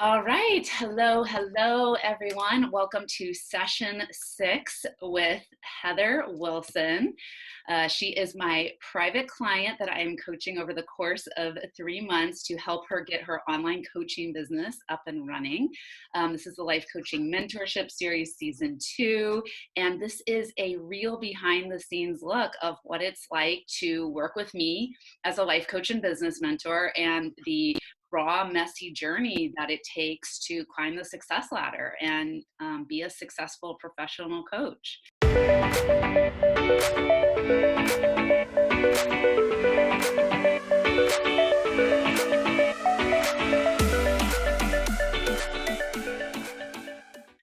All right. Hello, everyone. Welcome to session 6 with Heather Wilson. She is my private client that I am coaching over the course of 3 months to help her get her online coaching business up and running. This is the Life Coaching Mentorship Series Season 2, and this is a real behind-the-scenes look of what it's like to work with me as a life coach and business mentor, and the raw, messy journey that it takes to climb the success ladder and be a successful professional coach.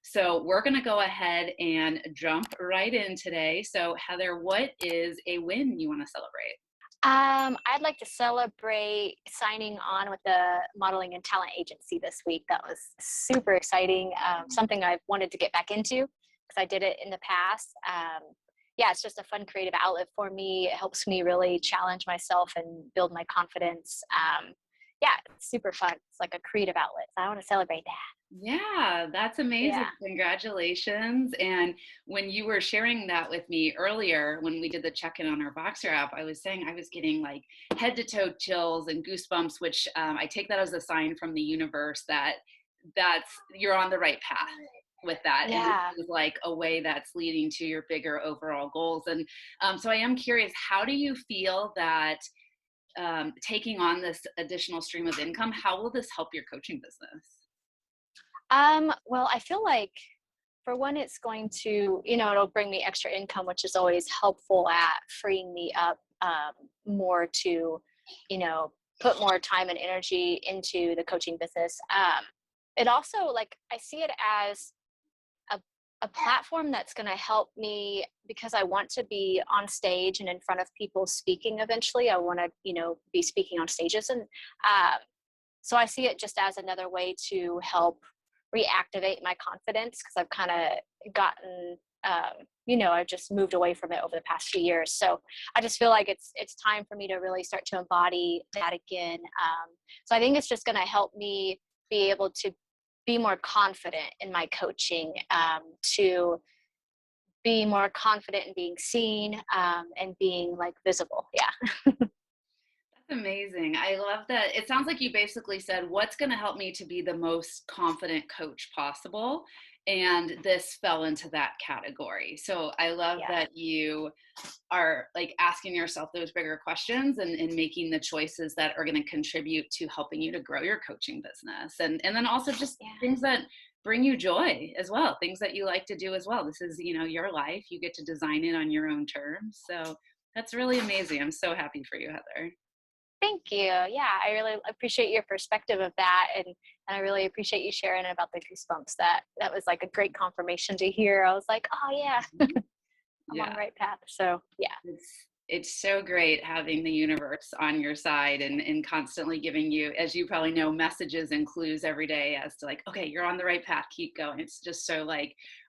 So we're going to go ahead and jump right in today. So Heather, what is a win you want to celebrate? I'd like to celebrate signing on with the modeling and talent agency this week. That was super exciting. Something I've wanted to get back into because I did it in the past. It's just a fun creative outlet for me. It helps me really challenge myself and build my confidence. It's super fun. It's like a creative outlet. So I want to celebrate that. Yeah, that's amazing. Yeah. Congratulations. And when you were sharing that with me earlier, when we did the check-in on our Voxer app, I was saying I was getting like head to toe chills and goosebumps, which I take that as a sign from the universe that you're on the right path with that. Yeah. And it's like a way that's leading to your bigger overall goals. And so I am curious, how do you feel that taking on this additional stream of income, how will this help your coaching business? Well, I feel like for one, it's going to, it'll bring me extra income, which is always helpful at freeing me up more to, put more time and energy into the coaching business. It also, I see it as a platform that's going to help me because I want to be on stage and in front of people speaking eventually. I want to, be speaking on stages. And so I see it just as another way to help reactivate my confidence because I've kind of gotten, I've just moved away from it over the past few years. So I just feel like it's time for me to really start to embody that again. So I think it's just going to help me be able to be more confident in my coaching, to be more confident in being seen and being visible. Yeah. That's amazing. I love that. It sounds like you basically said, what's going to help me to be the most confident coach possible? And this fell into that category. So I love that you are asking yourself those bigger questions and making the choices that are going to contribute to helping you to grow your coaching business. And then also just things that bring you joy as well, things that you like to do as well. This is, your life. You get to design it on your own terms. So that's really amazing. I'm so happy for you, Heather. Thank you. Yeah, I really appreciate your perspective of that. And I really appreciate you sharing about the goosebumps. That was like a great confirmation to hear. I was like, oh yeah, I'm on the right path. So yeah. It's so great having the universe on your side and constantly giving you, as you probably know, messages and clues every day as to okay, you're on the right path, keep going. It's just so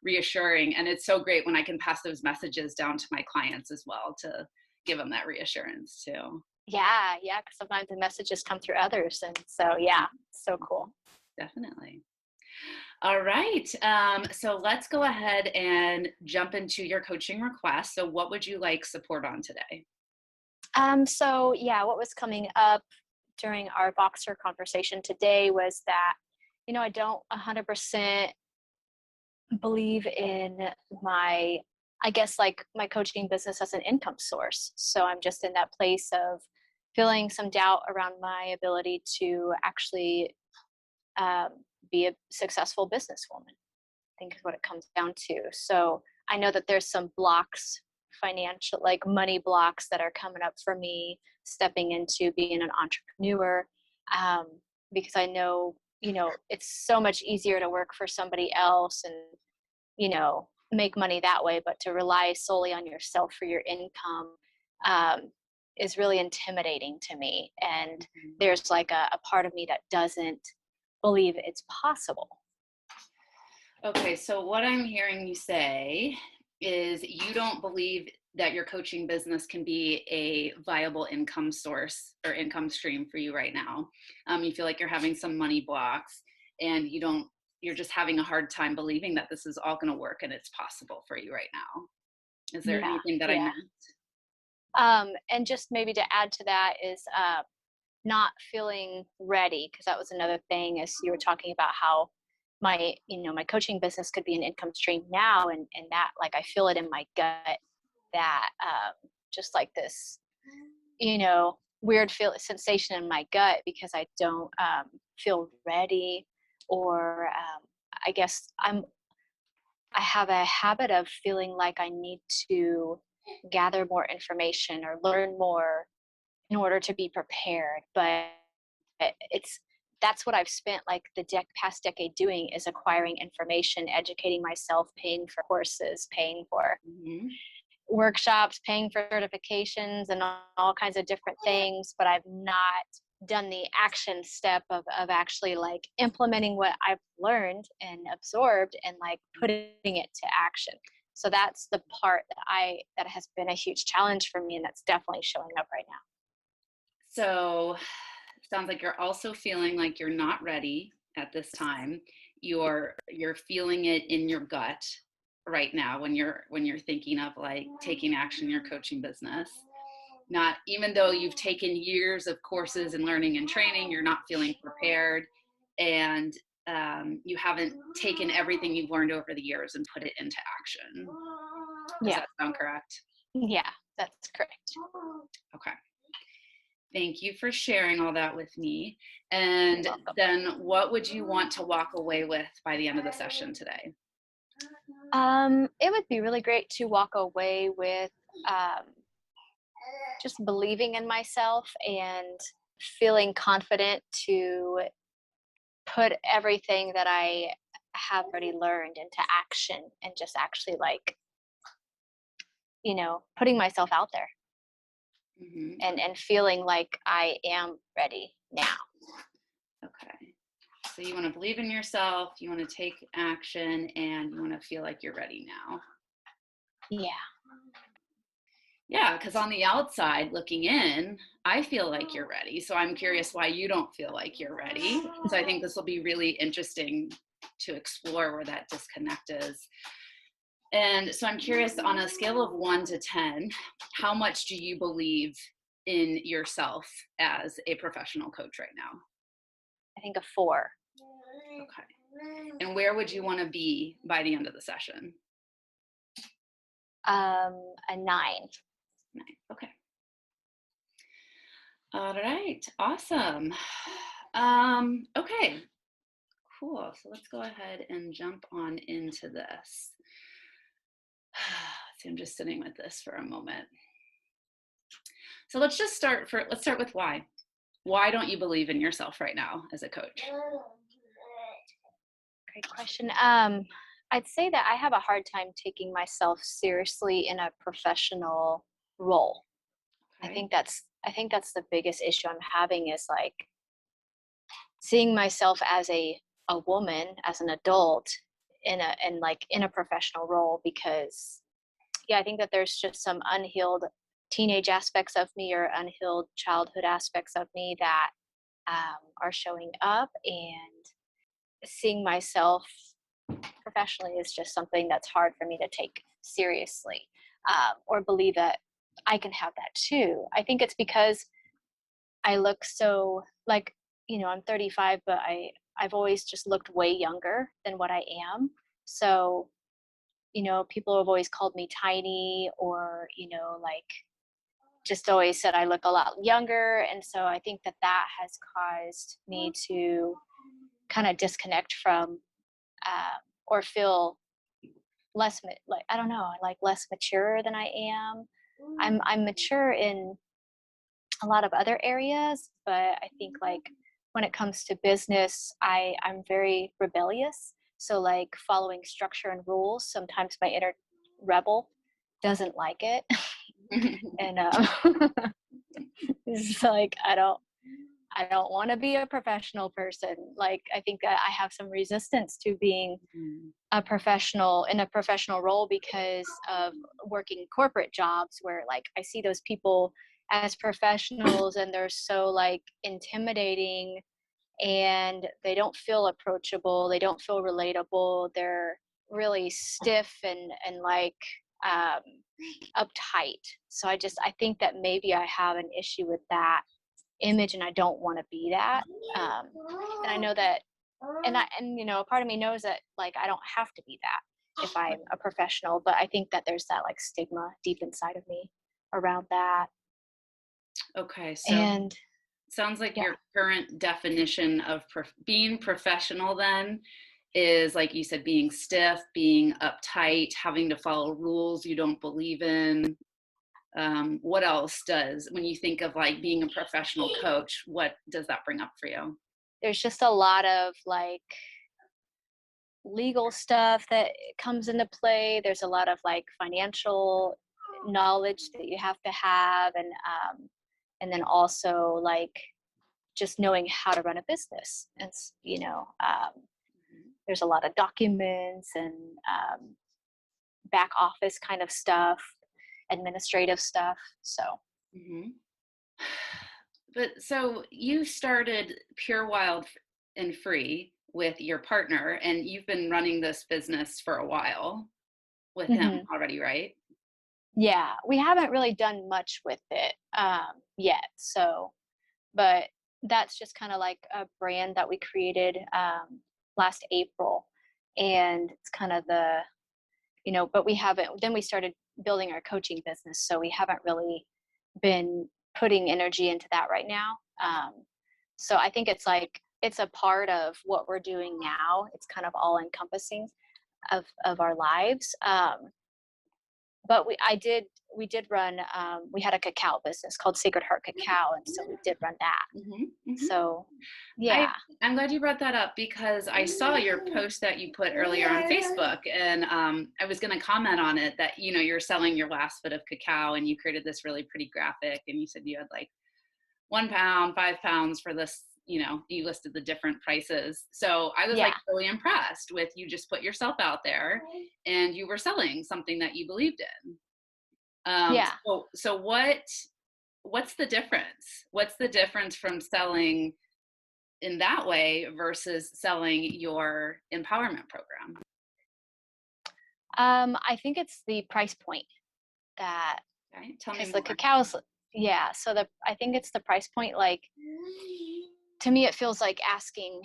reassuring. And it's so great when I can pass those messages down to my clients as well to give them that reassurance too. Yeah, because sometimes the messages come through others. And so, so cool. Definitely. All right. So let's go ahead and jump into your coaching request. So what would you like support on today? What was coming up during our Voxer conversation today was that, I don't 100% believe in my coaching business as an income source. So I'm just in that place of feeling some doubt around my ability to actually be a successful businesswoman, I think is what it comes down to. So I know that there's some blocks, financial, money blocks that are coming up for me stepping into being an entrepreneur, because I know, it's so much easier to work for somebody else and, make money that way, but to rely solely on yourself for your income is really intimidating to me. And there's a part of me that doesn't believe it's possible. Okay, so what I'm hearing you say is you don't believe that your coaching business can be a viable income source or income stream for you right now. You feel like you're having some money blocks. and you're just having a hard time believing that this is all going to work and it's possible for you right now. Is there Yeah, anything that I yeah. missed? And just maybe to add to that is not feeling ready, because that was another thing, as you were talking about how my coaching business could be an income stream now, and that, like, I feel it in my gut that just like this, weird sensation in my gut because I don't feel ready, or I guess I have a habit of feeling like I need to gather more information or learn more in order to be prepared. But it's that's what I've spent like the past decade doing, is acquiring information, educating myself, paying for courses, paying for Mhm. workshops, paying for certifications and all kinds of different things. But I've not done the action step of actually like implementing what I've learned and absorbed and like putting it to action. So that's the part that has been a huge challenge for me, and that's definitely showing up right now. So sounds like you're also feeling like you're not ready at this time. You're feeling it in your gut right now when you're thinking of like taking action in your coaching business. Not even though you've taken years of courses and learning and training, you're not feeling prepared, and you haven't taken everything you've learned over the years and put it into action. Does Yeah. that sound correct? Yeah, that's correct. Okay. Thank you for sharing all that with me. You're And welcome. then what would you want to walk away with by the end of the session today? It would be really great to walk away with um, just believing in myself and feeling confident to put everything that I have already learned into action, and just actually like, putting myself out there, Hmm. and feeling like I am ready now. Okay. So you want to believe in yourself, you want to take action, and you want to feel like you're ready now. Yeah. Yeah, because on the outside looking in, I feel like you're ready. So I'm curious why you don't feel like you're ready. So I think this will be really interesting to explore where that disconnect is. And so I'm curious, on a scale of 1 to 10, how much do you believe in yourself as a professional coach right now? I think a 4. Okay. And where would you want to be by the end of the session? A 9. 9. Okay. All right. Awesome. Okay. Cool. So let's go ahead and jump on into this. So I'm just sitting with this for a moment. So let's start with why. Why don't you believe in yourself right now as a coach? Great question. I'd say that I have a hard time taking myself seriously in a professional role. I Okay. think that's the biggest issue I'm having, is like seeing myself as a woman, as an adult in a professional role, because yeah, I think that there's just some unhealed teenage aspects of me, or unhealed childhood aspects of me that are showing up, and seeing myself professionally is just something that's hard for me to take seriously, or believe that I can have that too. I think it's because I look so like, I'm 35, but I've always just looked way younger than what I am. So, people have always called me tiny, or, like just always said I look a lot younger. And so I think that that has caused me to kind of disconnect from, or feel less, like, I don't know, like less mature than I am. I'm mature in a lot of other areas, but I think like when it comes to business, I'm very rebellious. So like following structure and rules, sometimes my inner rebel doesn't like it. And it's like I don't want to be a professional person. Like, I think that I have some resistance to being a professional in a professional role, because of working corporate jobs where like I see those people as professionals and they're so like intimidating, and they don't feel approachable. They don't feel relatable. They're really stiff and like um, uptight. So I think that maybe I have an issue with that image, and I don't want to be that. And I know that, and a part of me knows that like I don't have to be that if I'm a professional, but I think that there's that like stigma deep inside of me around that. Okay, so And sounds like yeah, your current definition of being professional then is, like you said, being stiff, being uptight, having to follow rules you don't believe in. What else does, when you think of like being a professional coach, what does that bring up for you? there's just a lot of like legal stuff that comes into play. There's a lot of like financial knowledge that you have to have, and then also like just knowing how to run a business. And there's a lot of documents and back office kind of stuff, administrative stuff. So Mm-hmm. But so you started Pure Wild and Free with your partner, and you've been running this business for a while with him mhm. already, right? Yeah, we haven't really done much with it yet. So, but that's just kind of like a brand that we created last April, and it's kind of but we haven't. Then we started building our coaching business, so we haven't really been putting energy into that right now. So I think it's a part of what we're doing now. It's kind of all encompassing of our lives. But we did run. We had a cacao business called Sacred Heart Cacao, and so we did run that. Mm-hmm. Mm-hmm. So I yeah, I'm glad you brought that up because I saw your post that you put earlier on Facebook, and I was going to comment on it that you're selling your last bit of cacao, and you created this really pretty graphic, and you said you had like 1 pound, 5 pounds for this. You listed the different prices, so I was like yeah, really impressed with you. Just put yourself out there, and you were selling something that you believed in. yeah. So what's the difference? What's the difference from selling in that way versus selling your empowerment program? I think it's the price point that Okay, tell me because the more. cacao's yeah. So I think it's the price point. Like to me, it feels like asking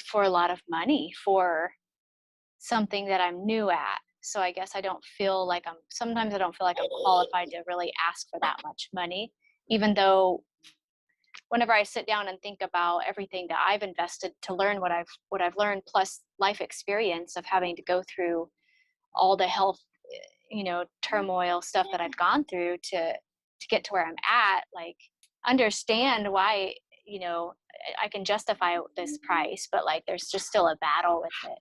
for a lot of money for something that I'm new at. So I guess sometimes I don't feel like I'm qualified to really ask for that much money, even though whenever I sit down and think about everything that I've invested to learn what I've learned, plus life experience of having to go through all the health, turmoil stuff that I've gone through to get to where I'm at, like understand why, I can justify this price, but like there's just still a battle with it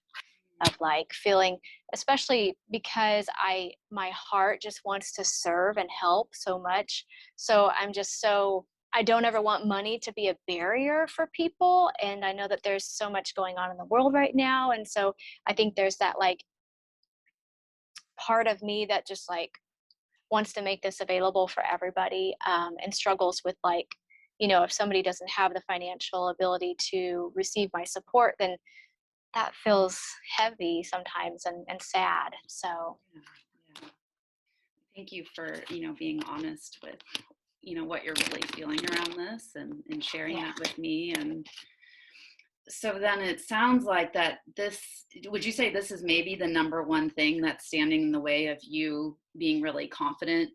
of like feeling, especially because my heart just wants to serve and help so much. So I don't ever want money to be a barrier for people. And I know that there's so much going on in the world right now. And so I think there's that like part of me that just like wants to make this available for everybody, and struggles with like, if somebody doesn't have the financial ability to receive my support, then that feels heavy sometimes and sad. So Yeah, yeah. Thank you for being honest with what you're really feeling around this, and sharing yeah. that with me. And so then it sounds like that would you say this is maybe the number one thing that's standing in the way of you being really confident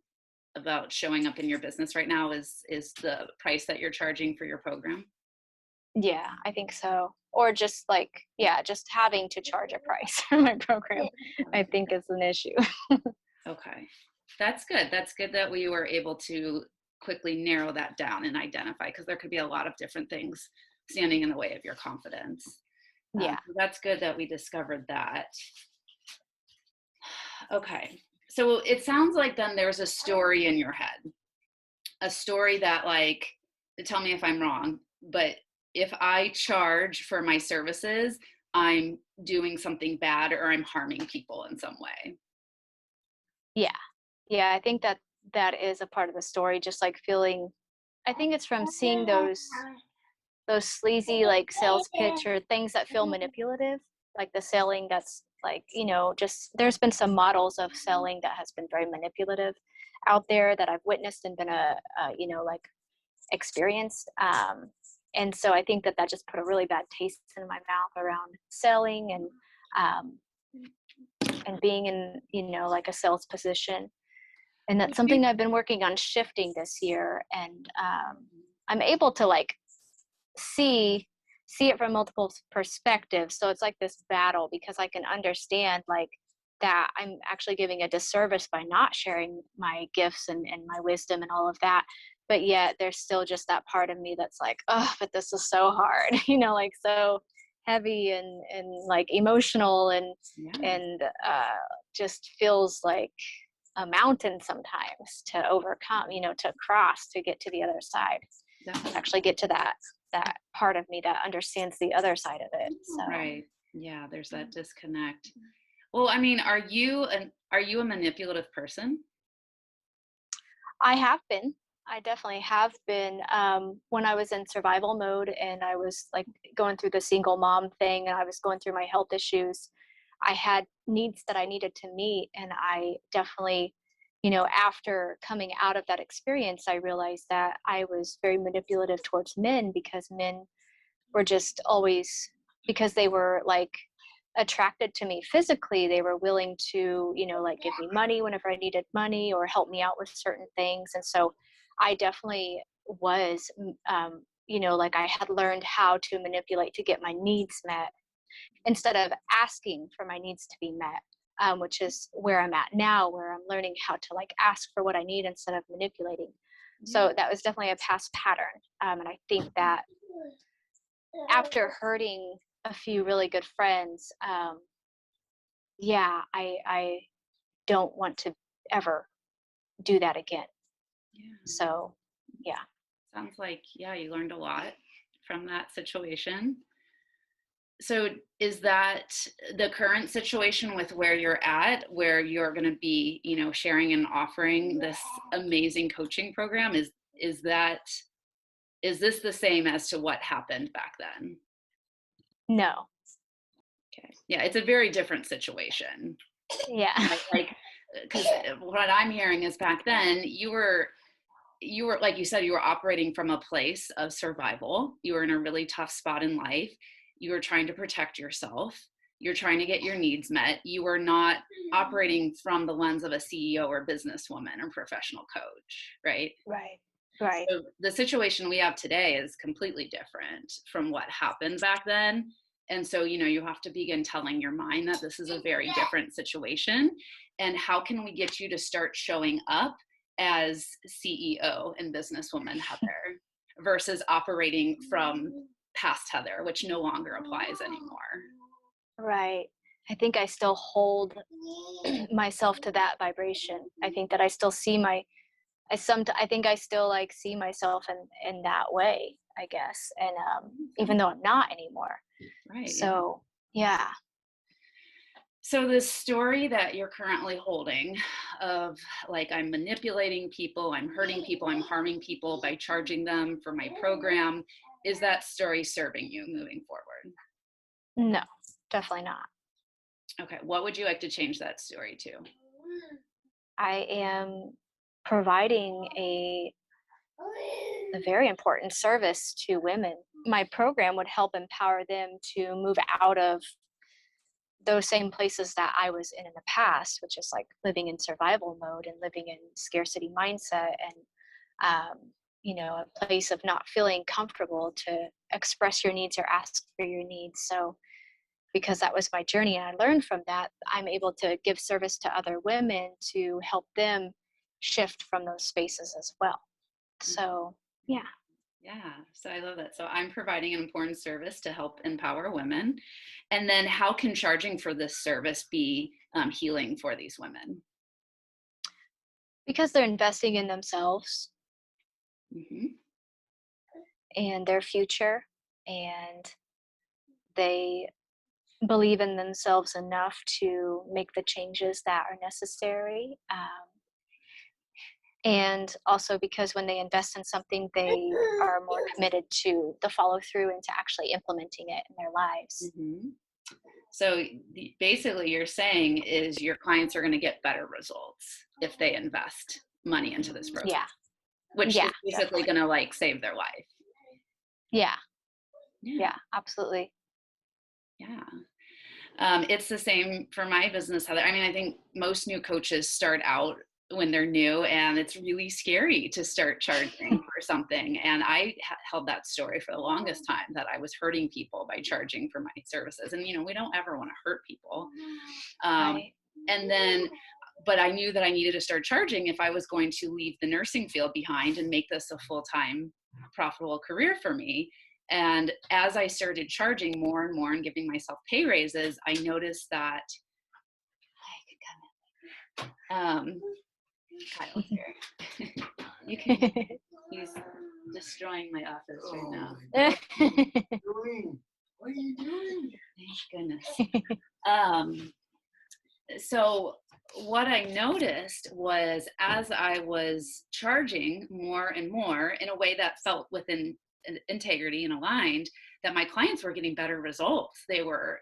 about showing up in your business right now is the price that you're charging for your program? Yeah, I think so. Or just like, yeah, just having to charge a price for my program, I think is an issue. Okay. That's good. That's good that we were able to quickly narrow that down and identify, because there could be a lot of different things standing in the way of your confidence. Yeah. So that's good that we discovered that. Okay. So it sounds like then there's a story in your head, a story that, like, tell me if I'm wrong, but if I charge for my services, I'm doing something bad or I'm harming people in some way. Yeah. Yeah, I think that that is a part of the story, just like feeling, I think it's from seeing those those sleazy like sales pitch or things that feel manipulative, like the selling that's like, just there's been some models of selling that has been very manipulative out there that I've witnessed and been like experienced. And so I think that just put a really bad taste in my mouth around selling um, and being in, like a sales position. And that's something that I've been working on shifting this year. And I'm able to like see it from multiple perspectives. So it's like this battle, because I can understand like that I'm actually giving a disservice by not sharing my gifts and my wisdom and all of that. But yet there's still just that part of me that's like, oh, but this is so hard, like so heavy and like emotional and just feels like a mountain sometimes to overcome, to cross, to get to the other side. Definitely. Actually get to that part of me that understands the other side of it. So right. Yeah, there's that disconnect. Well, I mean, are you a manipulative person? I have been. I definitely have been. When I was in survival mode and I was like going through the single mom thing and I was going through my health issues, I had needs that I needed to meet. And I definitely, after coming out of that experience, I realized that I was very manipulative towards men, because men were just always, because they were like attracted to me physically, they were willing to, like give me money whenever I needed money or help me out with certain things. And so I definitely was, like I had learned how to manipulate to get my needs met instead of asking for my needs to be met, which is where I'm at now, where I'm learning how to like ask for what I need instead of manipulating. So that was definitely a past pattern. And I think that after hurting a few really good friends, I don't want to ever do that again. Yeah. So, yeah. Sounds like, yeah, you learned a lot from that situation. So is that the current situation with where you're at, where you're going to be, sharing and offering this amazing coaching program? Is this the same as to what happened back then? No. Okay. Yeah, it's a very different situation. Yeah. Like, because what I'm hearing is back then you were, like you said, you were operating from a place of survival. You were in a really tough spot in life. You were trying to protect yourself. You're trying to get your needs met. You were not operating from the lens of a CEO or businesswoman or professional coach, right? Right. So the situation we have today is completely different from what happened back then. And so, you have to begin telling your mind that this is a very different situation. And how can we get you to start showing up as CEO and businesswoman Heather versus operating from past Heather, which no longer applies anymore? Right. I think I still hold myself to that vibration. I think that I still see I think I still like see myself in that way, I guess. And even though I'm not anymore. Right. So, yeah. So the story that you're currently holding of like, I'm manipulating people, I'm hurting people, I'm harming people by charging them for my program, is that story serving you moving forward? No, definitely not. Okay. What would you like to change that story to? I am providing a very important service to women. My program would help empower them to move out of those same places that I was in the past, which is like living in survival mode and living in scarcity mindset and, a place of not feeling comfortable to express your needs or ask for your needs. So, because that was my journey and I learned from that, I'm able to give service to other women to help them shift from those spaces as well. So, yeah. Yeah, so I love that. So I'm providing an important service to help empower women. And then how can charging for this service be healing for these women? Because they're investing in themselves Mm-hmm. and their future, and they believe in themselves enough to make the changes that are necessary. And also because when they invest in something, they are more committed to the follow through and to actually implementing it in their lives. Mm-hmm. So basically you're saying is your clients are going to get better results if they invest money into this program, Yeah. which Yeah, is basically definitely. going to like save their life. Yeah. Yeah. Yeah, absolutely. Yeah. It's the same for my business, Heather. I mean, I think most new coaches start out when they're new, and it's really scary to start charging for something. And I held that story for the longest time, that I was hurting people by charging for my services. And, we don't ever want to hurt people. Right. And then, but I knew that I needed to start charging if I was going to leave the nursing field behind and make this a full-time profitable career for me. And as I started charging more and more and giving myself pay raises, I noticed that Kyle's here. You can. He's destroying my office right now. What are you doing? Thank goodness. So what I noticed was, as I was charging more and more in a way that felt within integrity and aligned, that my clients were getting better results. They weren't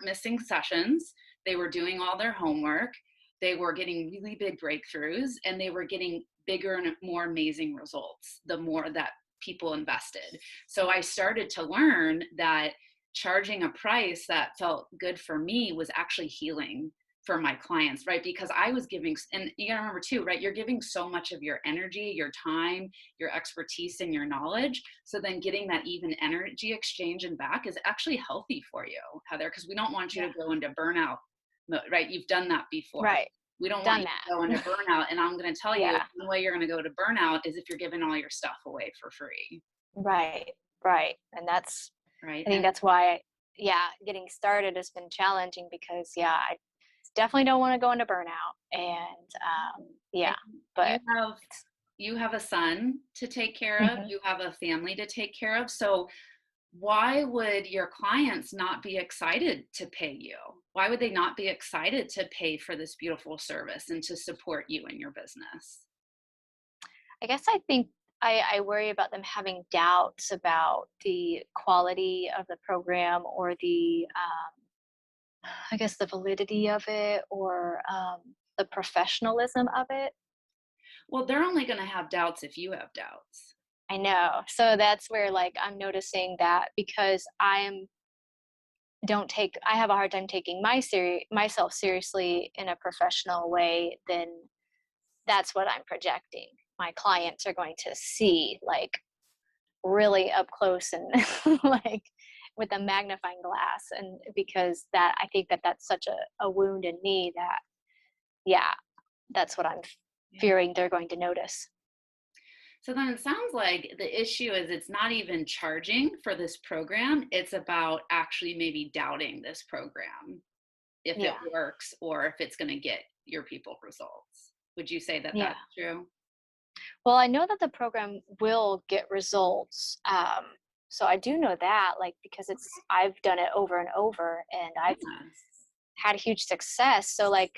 missing sessions. They were doing all their homework. They were getting really big breakthroughs, and they were getting bigger and more amazing results the more that people invested. So I started to learn that charging a price that felt good for me was actually healing for my clients, right? Because I was giving, and you gotta remember too, right? You're giving so much of your energy, your time, your expertise, and your knowledge. So then getting that even energy exchange and back is actually healthy for you, Heather, because we don't want you to go into burnout mode, right? You've done that before. Right. We don't Done want you to go into burnout. And I'm going to tell you, the way you're going to go to burnout is if you're giving all your stuff away for free. Right. Right. And that's, right. I think that's why, getting started has been challenging because, I definitely don't want to go into burnout. And, but you have a son to take care of, you have a family to take care of. So why would your clients not be excited to pay you? Why would they not be excited to pay for this beautiful service and to support you in your business? I guess I think I worry about them having doubts about the quality of the program or I guess the validity of it or the professionalism of it. Well, they're only going to have doubts if you have doubts. I know. So that's where I'm noticing that because I have a hard time taking myself seriously in a professional way, then that's what I'm projecting. My clients are going to see really up close and with a magnifying glass. And because I think that's such a wound in me that, that's what I'm fearing they're going to notice. So then it sounds like the issue is it's not even charging for this program. It's about actually maybe doubting this program, if it works or if it's going to get your people results. Would you say that that's true? Well, I know that the program will get results. So I do know that, because I've done it over and over and I've had huge success. So I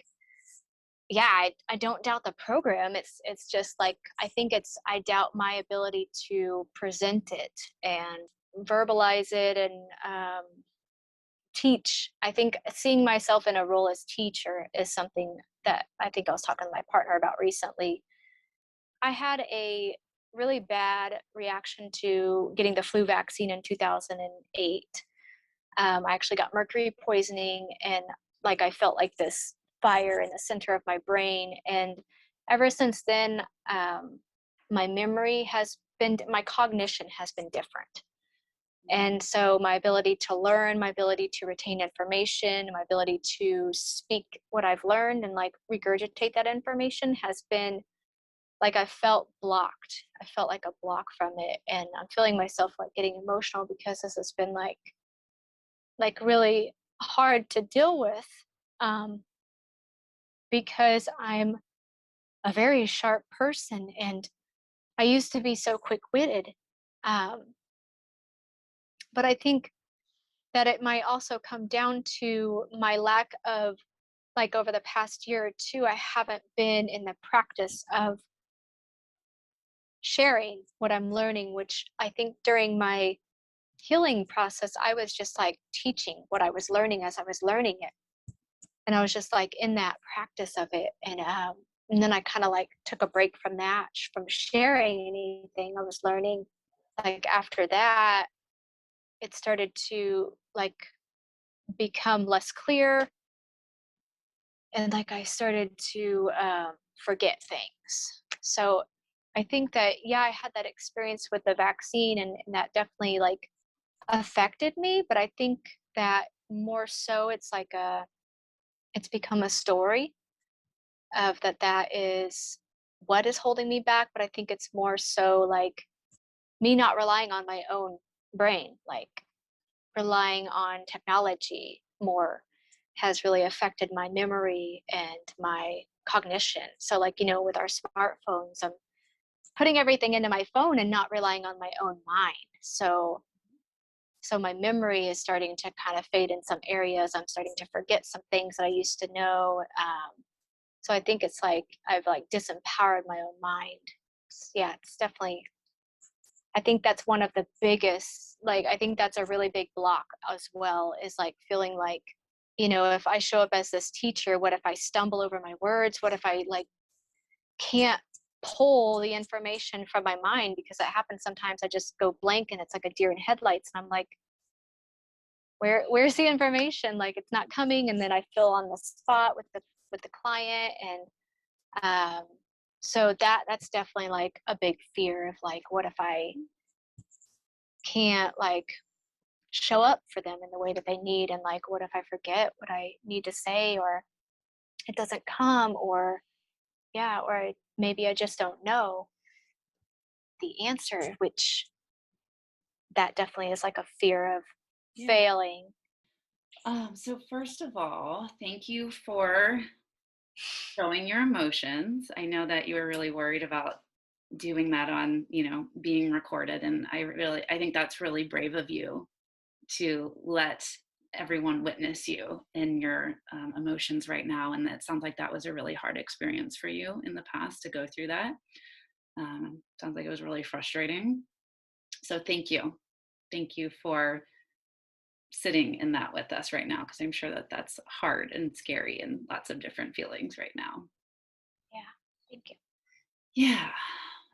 don't doubt the program. It's just I think I doubt my ability to present it and verbalize it and teach. I think seeing myself in a role as teacher is something that I think I was talking to my partner about recently. I had a really bad reaction to getting the flu vaccine in 2008. I actually got mercury poisoning and I felt like this fire in the center of my brain. And ever since then, my cognition has been different. And so my ability to learn, my ability to retain information, my ability to speak what I've learned and regurgitate that information has been I felt blocked. I felt like a block from it. And I'm feeling myself getting emotional because this has been really hard to deal with because I'm a very sharp person and I used to be so quick-witted. But I think that it might also come down to my lack of like over the past year or two, I haven't been in the practice of sharing what I'm learning, which I think during my healing process, I was just like teaching what I was learning as I was learning it. And I was just like in that practice of it. And then I kind of like took a break from that, from sharing anything I was learning. Like after that, it started to like become less clear. And like I started to forget things. So I think that, yeah, I had that experience with the vaccine, and that definitely like affected me. But I think that more so it's become a story of that is what is holding me back. But I think it's more so like me not relying on my own brain, like relying on technology more has really affected my memory and my cognition. So like, with our smartphones, I'm putting everything into my phone and not relying on my own mind. So my memory is starting to kind of fade in some areas. I'm starting to forget some things that I used to know. So I think it's like I've like disempowered my own mind. Yeah, it's definitely, I think that's one of the biggest, like, I think that's a really big block as well, is like feeling like, if I show up as this teacher, what if I stumble over my words? What if I like can't pull the information from my mind? Because it happens sometimes. I just go blank and it's like a deer in headlights. And I'm like, where's the information? Like it's not coming. And then I feel on the spot with the client. And so that's definitely like a big fear of like, what if I can't like show up for them in the way that they need? And like, what if I forget what I need to say, or it doesn't come, or yeah, or maybe I just don't know the answer, which that definitely is like a fear of failing. So first of all, thank you for showing your emotions. I know that you were really worried about doing that on, being recorded. And I think that's really brave of you to let everyone witness you in your emotions right now. And that sounds like that was a really hard experience for you in the past to go through that. Sounds like it was really frustrating. So thank you. Thank you for sitting in that with us right now, because I'm sure that that's hard and scary and lots of different feelings right now. Yeah, thank you. Yeah.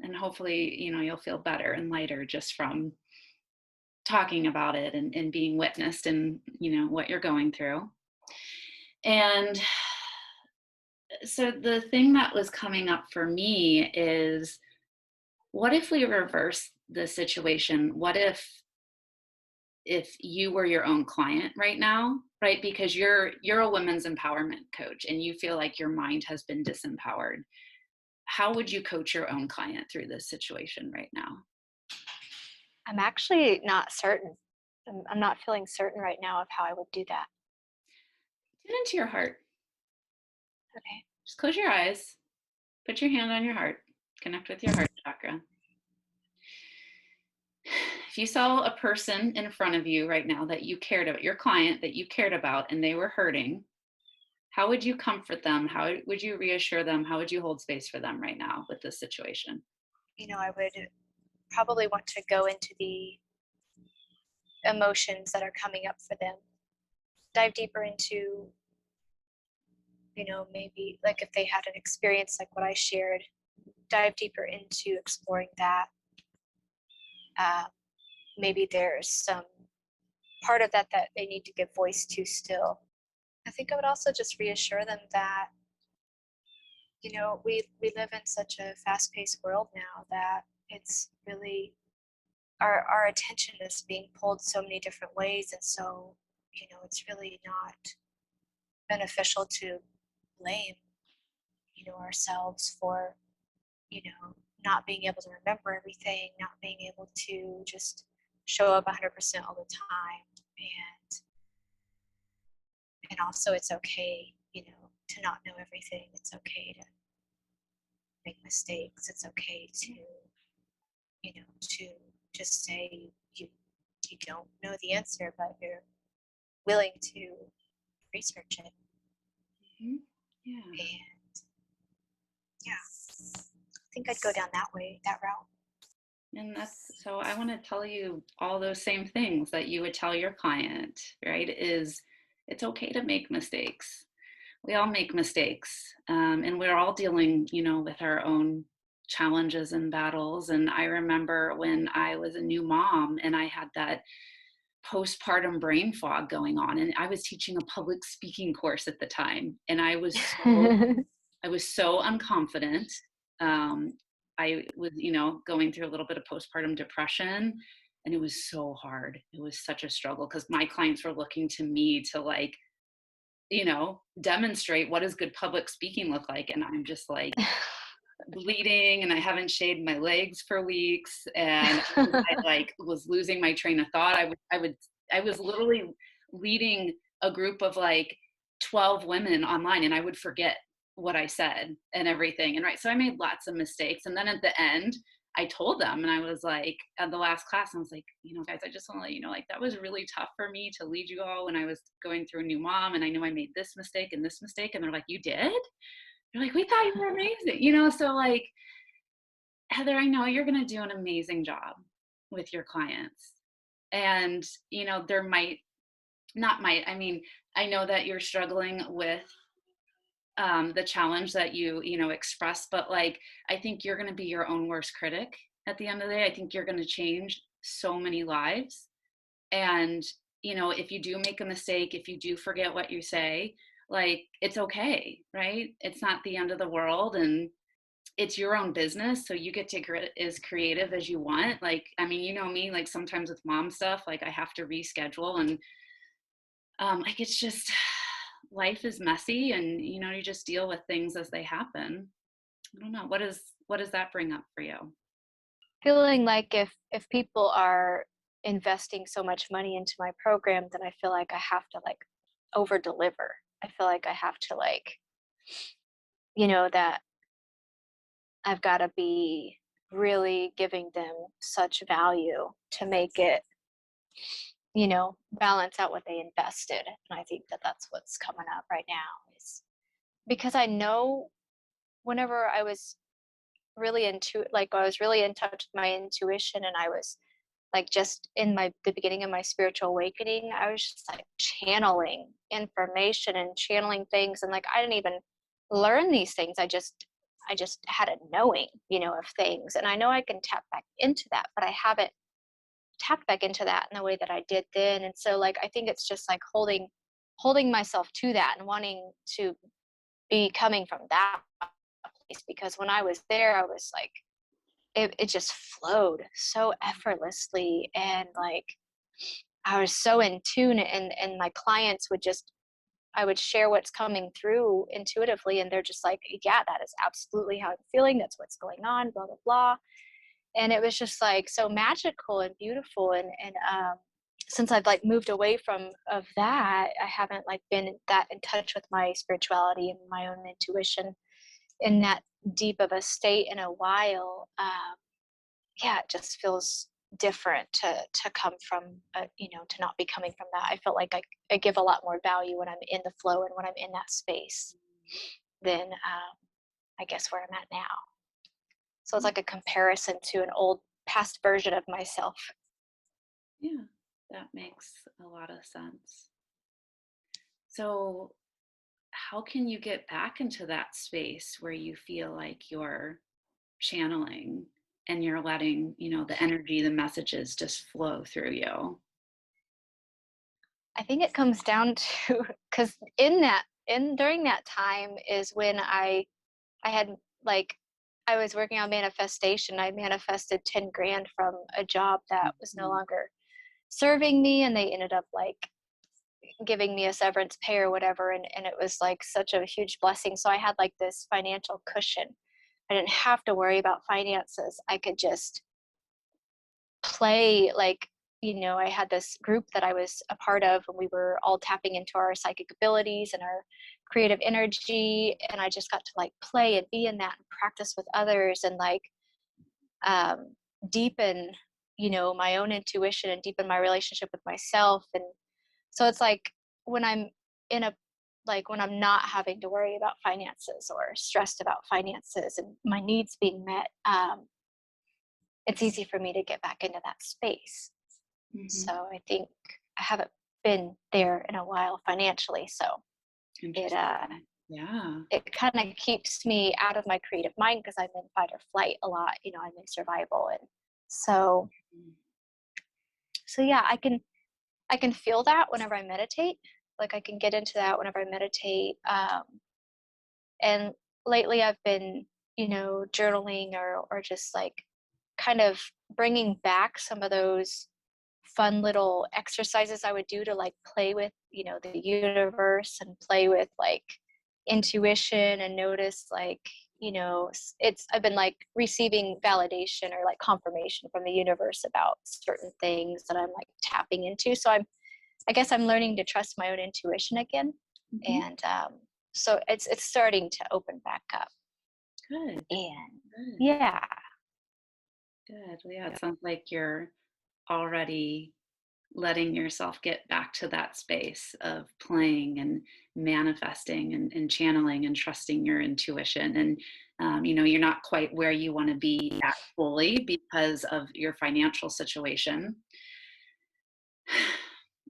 And hopefully, you'll feel better and lighter just from talking about it and being witnessed and, what you're going through. And so the thing that was coming up for me is, what if we reverse the situation? What if you were your own client right now, right? Because you're a women's empowerment coach and you feel like your mind has been disempowered. How would you coach your own client through this situation right now? I'm actually not certain. I'm not feeling certain right now of how I would do that. Tune into your heart. Okay. Just close your eyes, put your hand on your heart, connect with your heart chakra. If you saw a person in front of you right now that you cared about, your client that you cared about, and they were hurting, how would you comfort them? How would you reassure them? How would you hold space for them right now with this situation? I would probably want to go into the emotions that are coming up for them, dive deeper into, maybe like if they had an experience like what I shared, dive deeper into exploring that. Maybe there's some part of that they need to give voice to still. I think I would also just reassure them that, we live in such a fast-paced world now that it's really our attention is being pulled so many different ways, and so it's really not beneficial to blame ourselves for not being able to remember everything, not being able to just show up 100% all the time. And also it's okay to not know everything. It's okay to make mistakes. It's okay to to just say you don't know the answer, but you're willing to research it. Mhm. Yeah. And yeah, I think I'd go down that route. And that's so I want to tell you all those same things that you would tell your client, right? Is it's okay to make mistakes. We all make mistakes, and we're all dealing, with our own challenges and battles. And I remember when I was a new mom and I had that postpartum brain fog going on, and I was teaching a public speaking course at the time, and I was so unconfident. Um, I was, going through a little bit of postpartum depression, and it was so hard. It was such a struggle because my clients were looking to me to demonstrate what does good public speaking look like. And I'm just like bleeding and I haven't shaved my legs for weeks. And I was losing my train of thought. I was literally leading a group of like 12 women online and I would forget what I said and everything. And right. So I made lots of mistakes. And then at the end, I told them and I was like, at the last class, I was like, guys, I just want to let you know, like, that was really tough for me to lead you all when I was going through a new mom. And I knew I made this mistake and this mistake. And they're like, you did? They're like, we thought you were amazing, so like, Heather, I know you're going to do an amazing job with your clients. And, there I mean, I know that you're struggling with the challenge that you express, but like, I think you're going to be your own worst critic at the end of the day. I think you're going to change so many lives. And, if you do make a mistake, if you do forget what you say, like, it's okay, right? It's not the end of the world. And it's your own business. So you get to get as creative as you want. Like, I mean, me, like sometimes with mom stuff, like I have to reschedule and like, it's just, life is messy and, you just deal with things as they happen. I don't know. What does that bring up for you? Feeling like if people are investing so much money into my program, then I feel like I have to like over deliver. I feel like I have to like, that I've got to be really giving them such value to make it, balance out what they invested. And I think that that's what's coming up right now is because I know whenever I was really I was really in touch with my intuition and I was like just in the beginning of my spiritual awakening, I was just like channeling information and channeling things. And like, I didn't even learn these things. I just had a knowing, of things. And I know I can tap back into that, but I haven't tapped back into that in the way that I did then. And so like, I think it's just like holding myself to that and wanting to be coming from that place. Because when I was there, I was like, it just flowed so effortlessly. And like, I was so in tune and my clients I would share what's coming through intuitively. And they're just like, yeah, that is absolutely how I'm feeling. That's what's going on, blah, blah, blah. And it was just like so magical and beautiful. And since I've like moved away of that, I haven't like been that in touch with my spirituality and my own intuition in that deep of a state in a while. Yeah, it just feels different to come from, to not be coming from that. I felt like I give a lot more value when I'm in the flow and when I'm in that space than I guess where I'm at now. So it's like a comparison to an old past version of myself. Yeah, that makes a lot of sense. So how can you get back into that space where you feel like you're channeling and you're letting, the energy, the messages just flow through you? I think it comes down to because during that time is when I had like I was working on manifestation. I manifested 10 grand from a job that was no longer serving me, and they ended up like giving me a severance pay or whatever, and it was like such a huge blessing. So I had like this financial cushion. I didn't have to worry about finances. I could just play like, I had this group that I was a part of and we were all tapping into our psychic abilities and our creative energy, and I just got to like play and be in that and practice with others and like deepen my own intuition and deepen my relationship with myself. And so it's like when I'm in like when I'm not having to worry about finances or stressed about finances and my needs being met, it's easy for me to get back into that space. So I think I haven't been there in a while financially. So it kind of keeps me out of my creative mind because I'm in fight or flight a lot. You know, I'm in survival. And so yeah, I can feel that whenever I meditate. Like I can get into that whenever I meditate. And lately I've been, you know, journaling or just like kind of bringing back some of those fun little exercises I would do to like play with, you know, the universe and play with like intuition and notice like, you know, I've been like receiving validation or like confirmation from the universe about certain things that I'm like tapping into. So I guess I'm learning to trust my own intuition again. And so it's starting to open back up. Good. And yeah. Good. Well, yeah, it sounds like you're already letting yourself get back to that space of playing and manifesting and channeling and trusting your intuition. And, you know, you're not quite where you want to be at fully because of your financial situation.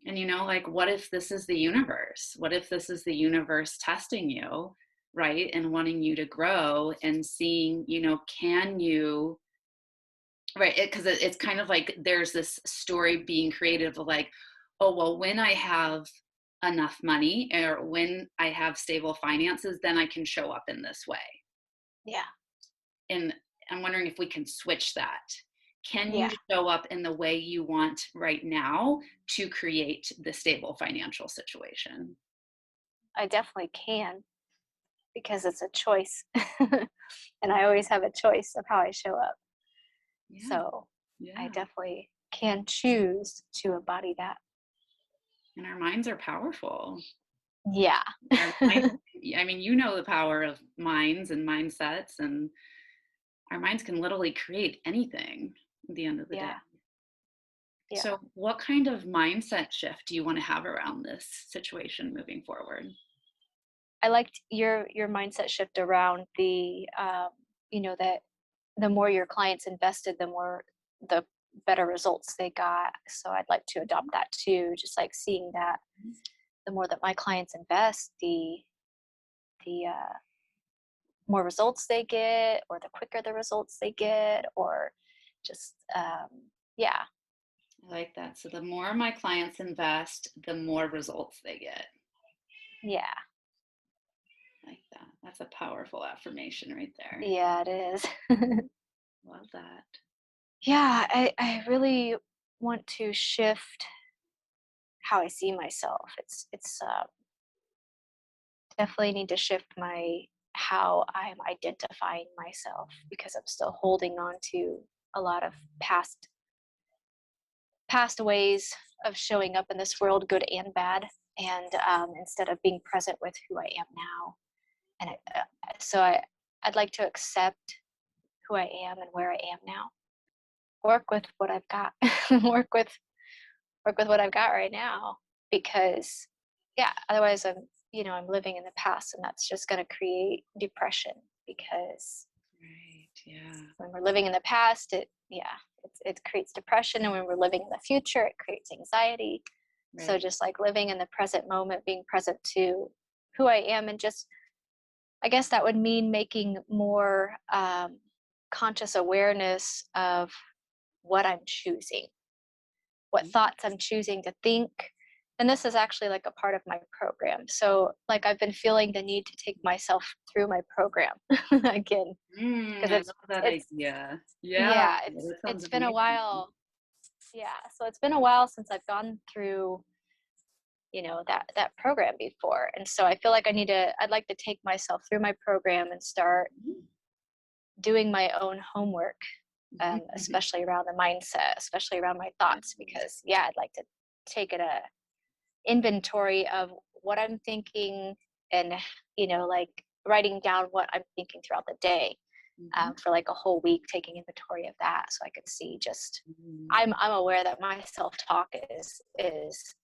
And, you know, like, what if this is the universe? What if this is the universe testing you, right? And wanting you to grow and seeing, you know, can you, right? Because it's kind of like there's this story being created of like, oh, well, when I have enough money or when I have stable finances, then I can show up in this way. Yeah. And I'm wondering if we can switch that. Can you show up in the way you want right now to create the stable financial situation? I definitely can, because it's a choice. And I always have a choice of how I show up. So I definitely can choose to embody that. And our minds are powerful. Yeah. I mean, you know the power of minds and mindsets, and our minds can literally create anything at the end of the day. Yeah. So what kind of mindset shift do you want to have around this situation moving forward? I liked your mindset shift around the, you know, that the more your clients invested, the better results they got. So I'd like to adopt that too. Just like seeing that the more that my clients invest, the more results they get, or the quicker the results they get, or just, yeah. I like that. So the more my clients invest, the more results they get. Yeah. Like that. That's a powerful affirmation right there. Yeah, it is. Love that. Yeah, I really want to shift how I see myself. It's definitely need to shift how I'm identifying myself, because I'm still holding on to a lot of past ways of showing up in this world, good and bad, and instead of being present with who I am now. And so I'd like to accept who I am and where I am now. Work with what I've got. work with what I've got right now, because otherwise I'm living in the past, and that's just going to create depression, because when we're living in the past, it creates depression, and when we're living in the future, it creates anxiety. So just like living in the present moment, being present to who I am, and just, I guess that would mean making more conscious awareness of what I'm choosing, what thoughts I'm choosing to think. And this is actually like a part of my program. So like I've been feeling the need to take myself through my program again. I love that idea. Yeah, it's been a while. Yeah, so it's been a while since I've gone through, that program before. And so I feel like I'd like to take myself through my program and start doing my own homework, especially around the mindset, especially around my thoughts, because I'd like to take an inventory of what I'm thinking, and like writing down what I'm thinking throughout the day, for like a whole week, taking inventory of that, so I could see just I'm aware that my self-talk is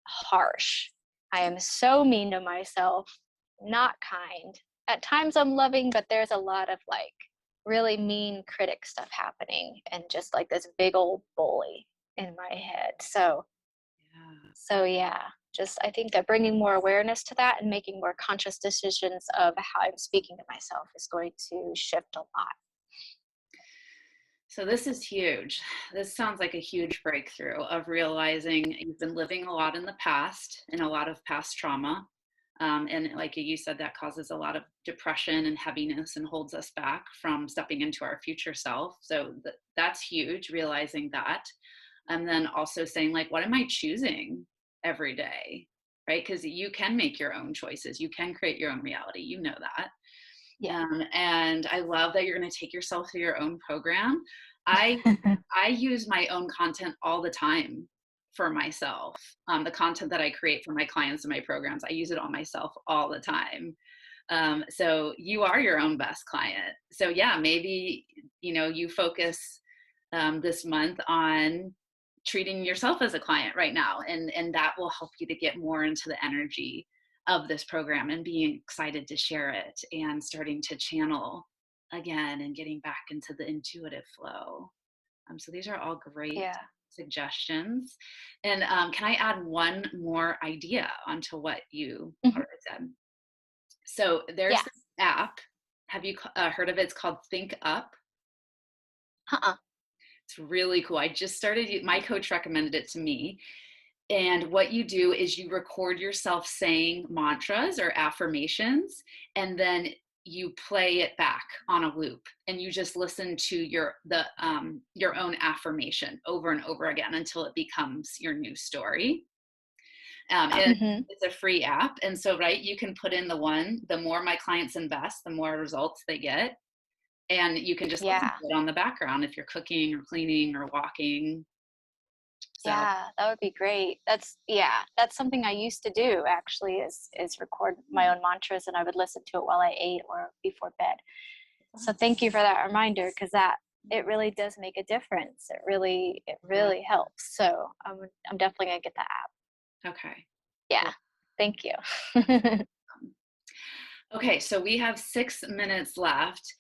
harsh. I am so mean to myself, not kind. At times I'm loving, but there's a lot of like really mean critic stuff happening and just like this big old bully in my head. Yeah. So yeah, just I think that bringing more awareness to that and making more conscious decisions of how I'm speaking to myself is going to shift a lot. So this is huge. This sounds like a huge breakthrough of realizing you've been living a lot in the past and a lot of past trauma. And like you said, that causes a lot of depression and heaviness and holds us back from stepping into our future self. So that's huge, realizing that. And then also saying, like, what am I choosing every day? Right? Because you can make your own choices. You can create your own reality. You know that. Yeah. And I love that you're going to take yourself through your own program. I I use my own content all the time for myself. The content that I create for my clients and my programs, I use it on myself all the time. So you are your own best client. So yeah, maybe you focus this month on treating yourself as a client right now, and that will help you to get more into the energy of this program and being excited to share it and starting to channel again and getting back into the intuitive flow. So these are all great Yeah. suggestions. And can I add one more idea onto what you Mhm. already said? So there's Yeah. this app. Have you heard of it? It's called Think Up. Uh-uh. It's really cool. I just started, my coach recommended it to me. And what you do is you record yourself saying mantras or affirmations, and then you play it back on a loop, and you just listen to your own affirmation over and over again until it becomes your new story. And Mhm. it's a free app, and so right, you can put in the more my clients invest, the more results they get, and you can just listen Yeah. to it on the background if you're cooking or cleaning or walking. So Yeah, that would be great. That's something I used to do actually is record my own mantras and I would listen to it while I ate or before bed. So thank you for that reminder because that it really does make a difference. It really helps. So I'm definitely gonna get that app. okay, Yeah. cool. Thank you. Okay, so we have 6 minutes left.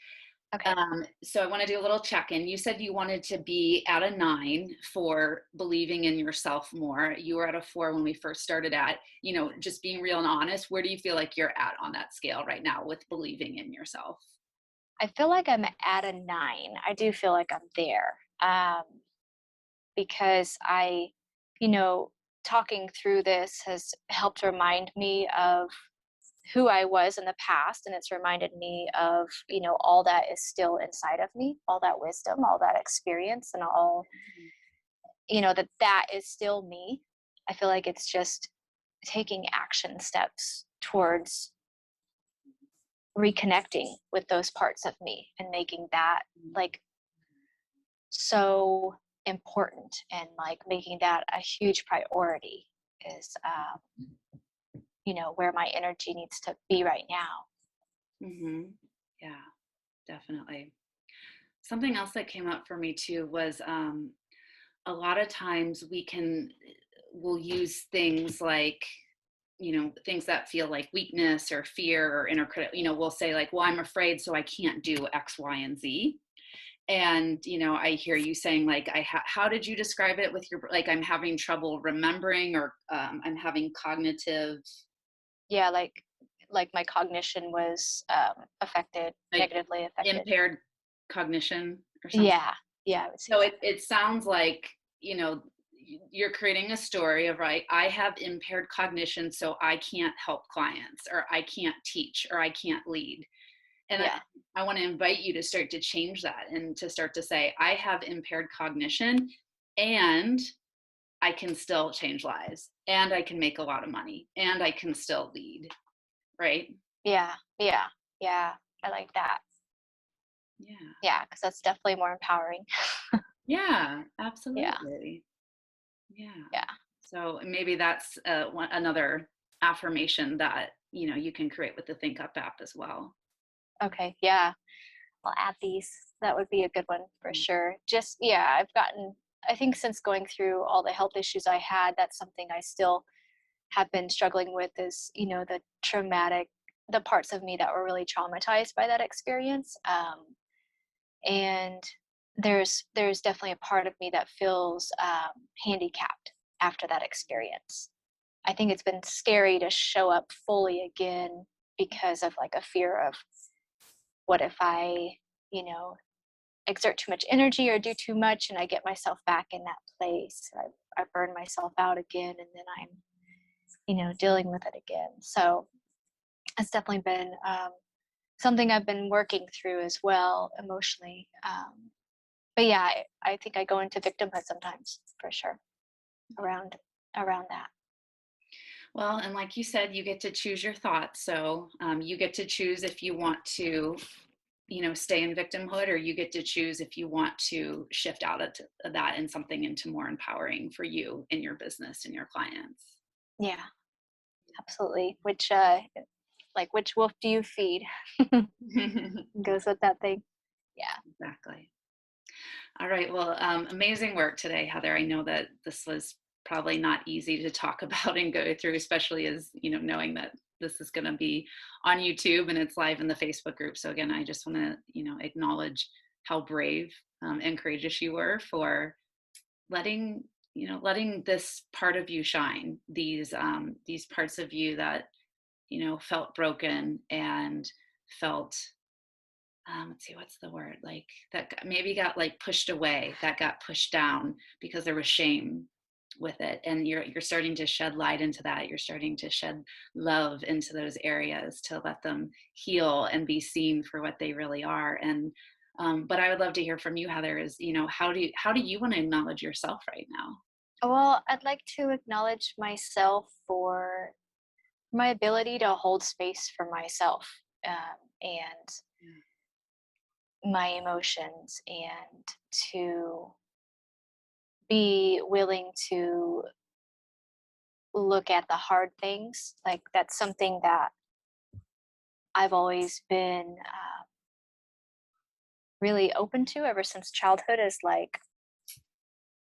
Okay. So I want to do a little check-in. You said you wanted to be at a 9 for believing in yourself more. You were at a 4 when we first started at, just being real and honest. Where do you feel like you're at on that scale right now with believing in yourself? I feel like I'm at a 9. I do feel like I'm there. Because you know, talking through this has helped remind me of who I was in the past. And it's reminded me of, all that is still inside of me, all that wisdom, all that experience, and all, that is still me. I feel like it's just taking action steps towards reconnecting with those parts of me and making that like so important and like making that a huge priority is where my energy needs to be right now. Mm-hmm. Yeah, definitely. Something else that came up for me too was a lot of times we'll use things like things that feel like weakness or fear or inner critic, we'll say like, well, I'm afraid, so I can't do X, Y, and Z. And I hear you saying like, how did you describe it with your, like, I'm having trouble remembering, or I'm having cognitive, Yeah, like my cognition was affected, like, negatively affected. impaired cognition or something. Yeah, yeah, I would say So that. it sounds like, you're creating a story of, right, I have impaired cognition, so I can't help clients, or I can't teach, or I can't lead. And Yeah, I want to invite you to start to change that and to start to say, I have impaired cognition, and I can still change lives, and I can make a lot of money, and I can still lead, right? yeah, yeah, yeah, I like that. Yeah. Yeah, because that's definitely more empowering. Yeah, Yeah, absolutely. Yeah. yeah. So maybe that's another affirmation that you can create with the Think Up app as well. Okay, yeah, I'll add these. That would be a good one for sure. Just, yeah, I think since going through all the health issues I had, that's something I still have been struggling with is, the parts of me that were really traumatized by that experience. And there's definitely a part of me that feels handicapped after that experience. I think it's been scary to show up fully again because of like a fear of, what if I, exert too much energy or do too much and I get myself back in that place. I burn myself out again, and then I'm, dealing with it again. So it's definitely been something I've been working through as well emotionally. But yeah, I think I go into victimhood sometimes, for sure, around that. Well, and like you said, you get to choose your thoughts. So you get to choose if you want to, stay in victimhood, or you get to choose if you want to shift out of that and something into more empowering for you in your business and your clients. Yeah, absolutely. Which which wolf do you feed? Goes with that thing. Yeah. Exactly. All right. Well, amazing work today, Heather. I know that this was probably not easy to talk about and go through, especially as, knowing that this is going to be on YouTube and it's live in the Facebook group. So again, I just want to, acknowledge how brave and courageous you were for letting, letting this part of you shine, these parts of you that, felt broken and felt, let's see, what's the word, like that maybe got like pushed away, that got pushed down because there was shame with it, and you're starting to shed light into that. You're starting to shed love into those areas to let them heal and be seen for what they really are. And but I would love to hear from you, Heather, is, how do you want to acknowledge yourself right now? Well, I'd like to acknowledge myself for my ability to hold space for myself, and my emotions, and to be willing to look at the hard things. Like, that's something that I've always been really open to ever since childhood, is like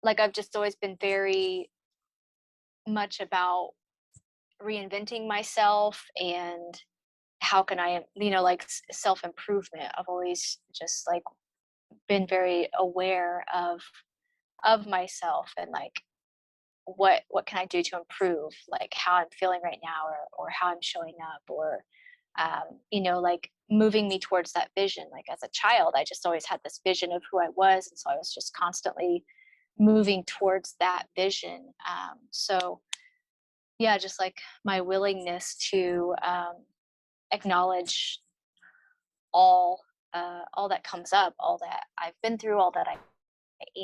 I've just always been very much about reinventing myself, and how can I, like self-improvement. I've always just like been very aware of myself, and like what can I do to improve, like how I'm feeling right now, or how I'm showing up, or like moving me towards that vision. Like as a child, I just always had this vision of who I was, and so I was just constantly moving towards that vision. So yeah, just like my willingness to acknowledge all all that comes up, all that I've been through, all that I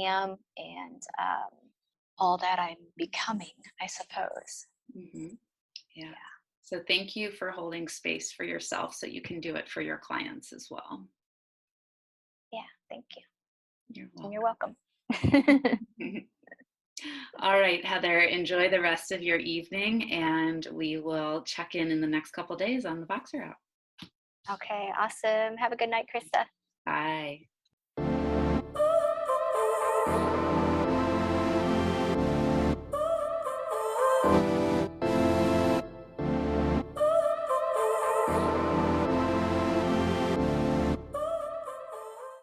am, and all that I'm becoming, I suppose. Mm-hmm. Yeah. So thank you for holding space for yourself so you can do it for your clients as well. Yeah, thank you. You're And welcome. you're welcome. All right, Heather, enjoy the rest of your evening, and we will check in the next couple days on the Boxer app. Okay, awesome. Have a good night, Krista. Bye.